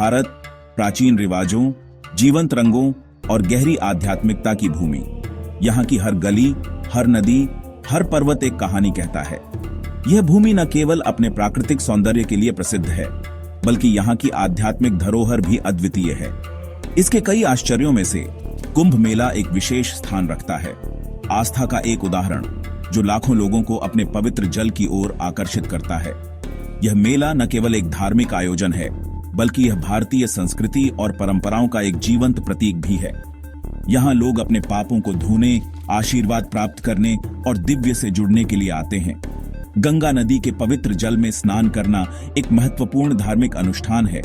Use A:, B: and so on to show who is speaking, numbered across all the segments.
A: भारत प्राचीन रिवाजों, जीवंत रंगों और गहरी आध्यात्मिकता की भूमि। यहाँ की हर गली, हर नदी, हर पर्वत एक कहानी कहता है। यह भूमि न केवल अपने प्राकृतिक सौंदर्य के लिए प्रसिद्ध है, बल्कि यहाँ की आध्यात्मिक धरोहर भी अद्वितीय है। इसके कई आश्चर्यों में से कुंभ मेला एक विशेष स्थान रखता है। आस्था का एक उदाहरण जो लाखों लोगों को अपने पवित्र जल की ओर आकर्षित करता है। यह मेला न केवल एक धार्मिक आयोजन है, बल्कि यह भारतीय संस्कृति और परंपराओं का एक जीवंत प्रतीक भी है। यहाँ लोग अपने पापों को धोने, आशीर्वाद प्राप्त करने और दिव्य से जुड़ने के लिए आते हैं। गंगा नदी के पवित्र जल में स्नान करना एक महत्वपूर्ण धार्मिक अनुष्ठान है,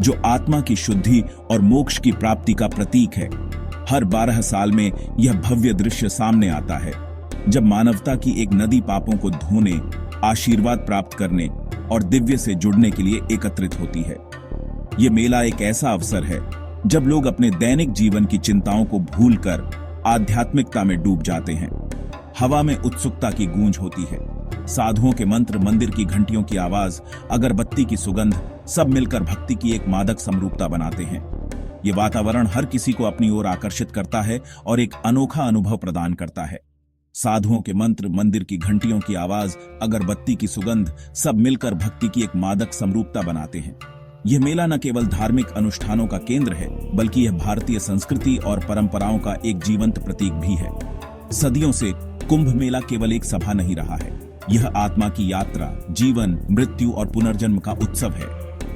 A: जो आत्मा की शुद्धि और मोक्ष की प्राप्ति का प्रतीक है। हर 12 साल में यह भव्य दृश्य सामने आता है, जब मानवता की एक नदी पापों को धोने, आशीर्वाद प्राप्त करने और दिव्य से जुड़ने के लिए एकत्रित होती है। यह मेला एक ऐसा अवसर है जब लोग अपने दैनिक जीवन की चिंताओं को भूलकर आध्यात्मिकता में डूब जाते हैं। हवा में उत्सुकता की गूंज होती है, साधुओं के मंत्र, मंदिर की घंटियों की आवाज, अगरबत्ती की सुगंध, सब मिलकर भक्ति की एक मादक समरूपता बनाते हैं। ये वातावरण हर किसी को अपनी ओर आकर्षित करता है और एक अनोखा अनुभव प्रदान करता है। साधुओं के मंत्र, मंदिर की घंटियों की आवाज, अगरबत्ती की सुगंध, सब मिलकर भक्ति की एक मादक समरूपता बनाते हैं। यह मेला न केवल धार्मिक अनुष्ठानों का केंद्र है, बल्कि यह भारतीय संस्कृति और परंपराओं का एक जीवंत प्रतीक भी है। सदियों से कुंभ मेला केवल एक सभा नहीं रहा है, यह आत्मा की यात्रा, जीवन, मृत्यु और पुनर्जन्म का उत्सव है।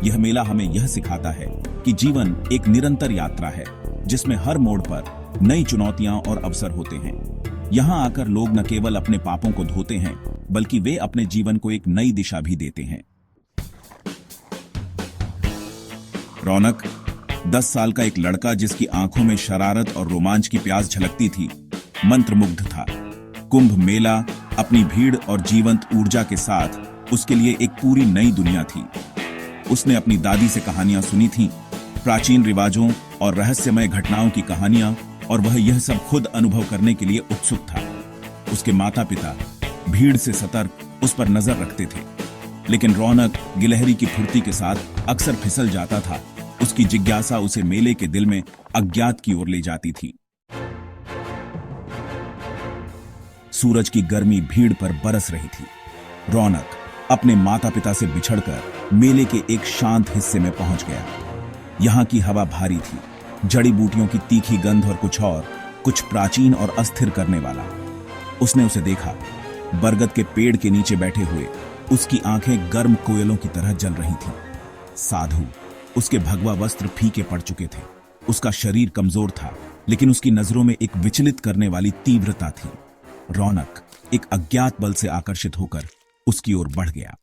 A: यह मेला हमें यह सिखाता है कि जीवन एक निरंतर यात्रा है, जिसमें हर मोड़ पर नई चुनौतियां और अवसर होते हैं। यहाँ आकर लोग न केवल अपने पापों को धोते हैं, बल्कि वे अपने जीवन को एक नई दिशा भी देते हैं। रौनक 10 साल का एक लड़का जिसकी आंखों में शरारत और रोमांच की प्यास झलकती थी, मंत्रमुग्ध था। कुंभ मेला अपनी भीड़ और जीवंत ऊर्जा के साथ उसके लिए एक पूरी नई दुनिया थी। उसने अपनी दादी से कहानियां सुनी थीं, प्राचीन रिवाजों और रहस्यमय घटनाओं की कहानियां, और वह यह सब खुद अनुभव करने के लिए उत्सुक था। उसके माता पिता भीड़ से सतर्क उस पर नजर रखते थे, लेकिन रौनक गिलहरी की फुर्ती के साथ अक्सर फिसल जाता था। उसकी जिज्ञासा उसे मेले के दिल में अज्ञात की ओर ले जाती थी। सूरज की गर्मी भीड़ पर बरस रही थी। रौनक अपने माता पिता से बिछड़कर मेले के एक शांत हिस्से में पहुंच गया। यहाँ की हवा भारी थी, जड़ी बूटियों की तीखी गंध और कुछ प्राचीन और अस्थिर करने वाला। उसने उसे देखा, बरगद के पेड़ के नीचे बैठे हुए। उसकी आंखें गर्म कोयलों की तरह जल रही थीं। साधु, उसके भगवा वस्त्र फीके पड़ चुके थे। उसका शरीर कमजोर था, लेकिन उसकी नजरों में एक विचलित करने वाली तीव्रता थी। रौनक एक अज्ञात बल से आकर्षित होकर उसकी ओर बढ़ गया।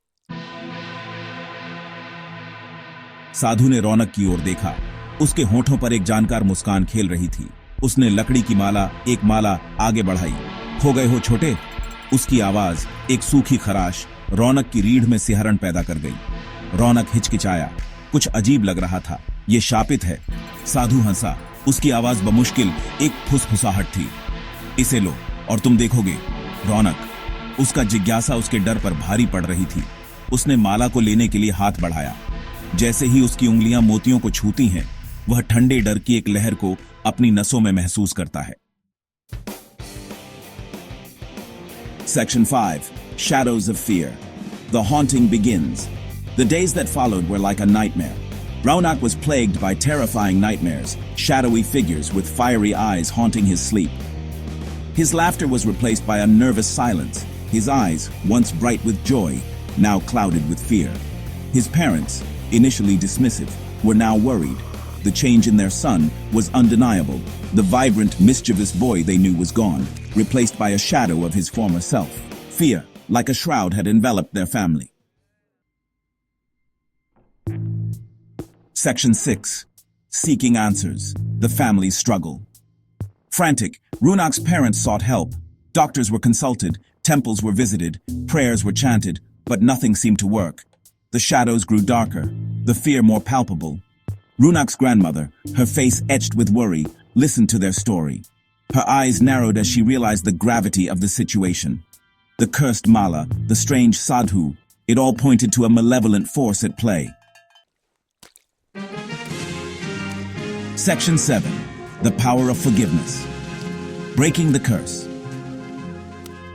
A: साधु ने रौनक की ओर देखा। उसके होठों पर एक जानकार मुस्कान खेल रही थी। उसने लकड़ी की एक माला आगे बढ़ाई। खो गए हो छोटे? उसकी आवाज, एक सूखी खराश, रौनक की रीढ़ में सिहरन पैदा कर गई। रौनक हिचकिचाया, कुछ अजीब लग रहा था। ये शापित है। साधु हंसा। उसकी आवाज बमुश्किल एक फुसफुसाहट थी। इसे लो और तुम देखोगे। रौनक, उसका जिज्ञासा उसके डर पर भारी पड़ रही थी। उसने माला को लेने के लिए हाथ बढ़ाया। जैसे ही उसकी उंगलियां मोतियों को छूती हैं, वह ठंडे डर की एक लहर को अपनी नसों में महसूस करता है। Section 5. Shadows of Fear. The haunting begins. The days that followed were like a nightmare. Raunak was plagued by terrifying nightmares, shadowy figures with fiery eyes haunting his sleep. His laughter was replaced by a nervous silence. His eyes, once bright with joy, now clouded with fear. His parents, initially dismissive, were now worried. The change in their son was undeniable. The vibrant, mischievous boy they knew was gone, replaced by a shadow of his former self. Fear, like a shroud, had enveloped their family. Section 6. Seeking answers. The family's struggle. Frantic, Runak's parents sought help. Doctors were consulted, temples were visited, prayers were chanted, but nothing seemed to work. The shadows grew darker, the fear more palpable. Runak's grandmother, her face etched with worry, listened to their story. Her eyes narrowed as she realized the gravity of the situation. The cursed mala, the strange sadhu, it all pointed to a malevolent force at play. Section 7. The Power of Forgiveness. Breaking the Curse.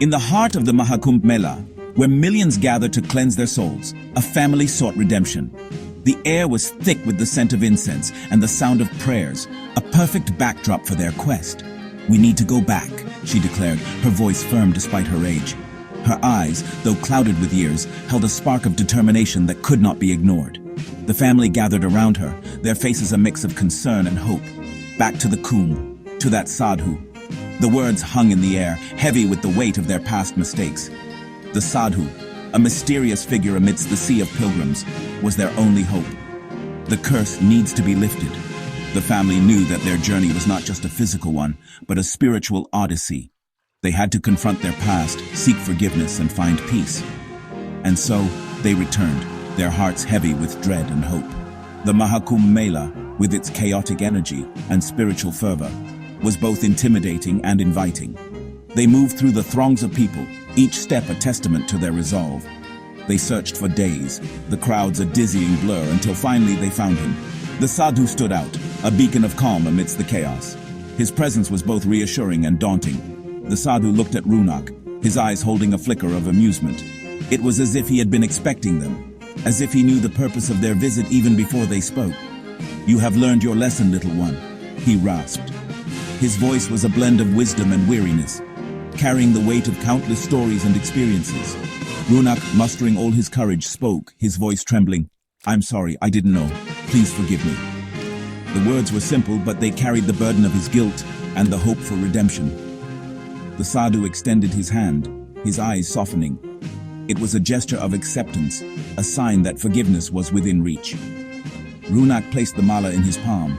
A: In the heart of the Mahakumbh Mela, where millions gathered to cleanse their souls, a family sought redemption. The air was thick with the scent of incense and the sound of prayers, a perfect backdrop for their quest. "We need to go back," she declared, her voice firm despite her age. Her eyes, though clouded with years, held a spark of determination that could not be ignored. The family gathered around her, their faces a mix of concern and hope. Back to the Kumbh, to that sadhu. The words hung in the air, heavy with the weight of their past mistakes. The sadhu, a mysterious figure amidst the sea of pilgrims, was their only hope. The curse needs to be lifted. The family knew that their journey was not just a physical one, but a spiritual odyssey. They had to confront their past, seek forgiveness, and find peace. And so, they returned, their hearts heavy with dread and hope. The Mahakumbh Mela, with its chaotic energy and spiritual fervor, was both intimidating and inviting. They moved through the throngs of people, each step a testament to their resolve. They searched for days, the crowds a dizzying blur, until finally they found him. The sadhu stood out, a beacon of calm amidst the chaos. His presence was both reassuring and daunting. The sadhu looked at Runak, his eyes holding a flicker of amusement. It was as if he had been expecting them, as if he knew the purpose of their visit even before they spoke. "You have learned your lesson, little one," he rasped. His voice was a blend of wisdom and weariness, carrying the weight of countless stories and experiences. Runak, mustering all his courage, spoke, his voice trembling. "I'm sorry, I didn't know. Please forgive me." The words were simple, but they carried the burden of his guilt and the hope for redemption. The sadhu extended his hand, his eyes softening. It was a gesture of acceptance, a sign that forgiveness was within reach. Runak placed the mala in his palm.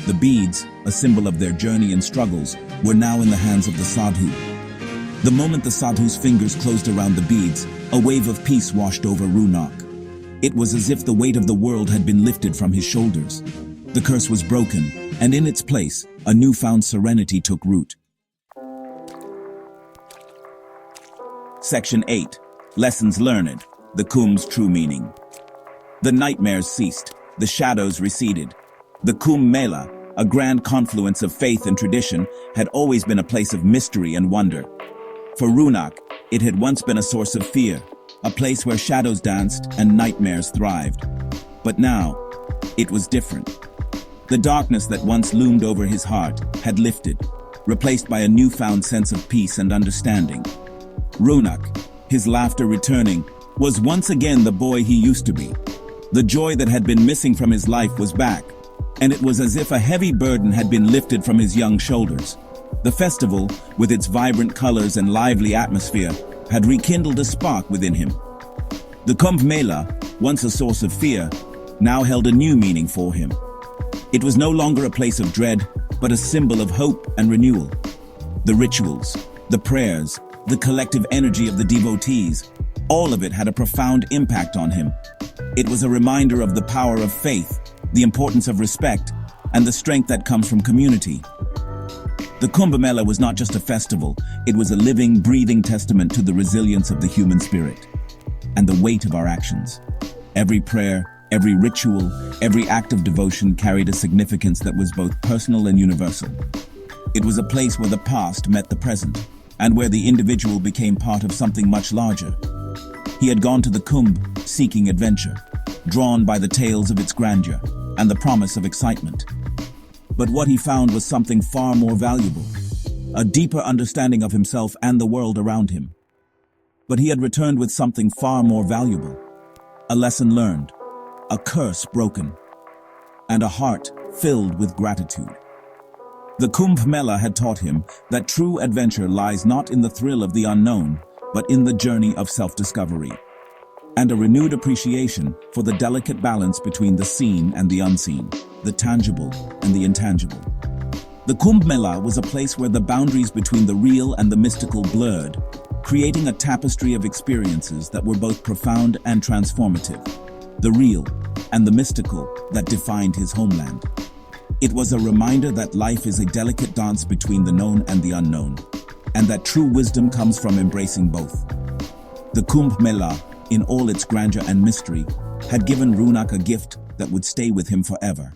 A: The beads, a symbol of their journey and struggles, were now in the hands of the sadhu. The moment the sadhu's fingers closed around the beads, a wave of peace washed over Runak. It was as if the weight of the world had been lifted from his shoulders. The curse was broken, and in its place, a newfound serenity took root. Section 8. Lessons Learned. The Kumbh's True Meaning. The nightmares ceased. The shadows receded. The Kumbh Mela, a grand confluence of faith and tradition, had always been a place of mystery and wonder. For Runak, it had once been a source of fear, a place where shadows danced and nightmares thrived. But now, it was different. The darkness that once loomed over his heart had lifted, replaced by a newfound sense of peace and understanding. Runak, his laughter returning, was once again the boy he used to be. The joy that had been missing from his life was back, and it was as if a heavy burden had been lifted from his young shoulders. The festival, with its vibrant colors and lively atmosphere, had rekindled a spark within him. The Kumbh Mela, once a source of fear, now held a new meaning for him. It was no longer a place of dread, but a symbol of hope and renewal. The rituals, the prayers, the collective energy of the devotees, all of it had a profound impact on him. It was a reminder of the power of faith, the importance of respect, and the strength that comes from community. The Kumbh Mela was not just a festival, it was a living, breathing testament to the resilience of the human spirit and the weight of our actions. Every prayer, every ritual, every act of devotion carried a significance that was both personal and universal. It was a place where the past met the present, and where the individual became part of something much larger. He had gone to the Kumbh seeking adventure, drawn by the tales of its grandeur and the promise of excitement. But what he found was something far more valuable, a deeper understanding of himself and the world around him. But he had returned with something far more valuable, a lesson learned, a curse broken, and a heart filled with gratitude. The Kumbh Mela had taught him that true adventure lies not in the thrill of the unknown, but in the journey of self-discovery, and a renewed appreciation for the delicate balance between the seen and the unseen, the tangible and the intangible. The Kumbh Mela was a place where the boundaries between the real and the mystical blurred, creating a tapestry of experiences that were both profound and transformative, the real and the mystical that defined his homeland. It was a reminder that life is a delicate dance between the known and the unknown, and that true wisdom comes from embracing both. The Kumbh Mela, in all its grandeur and mystery, had given Runak a gift that would stay with him forever.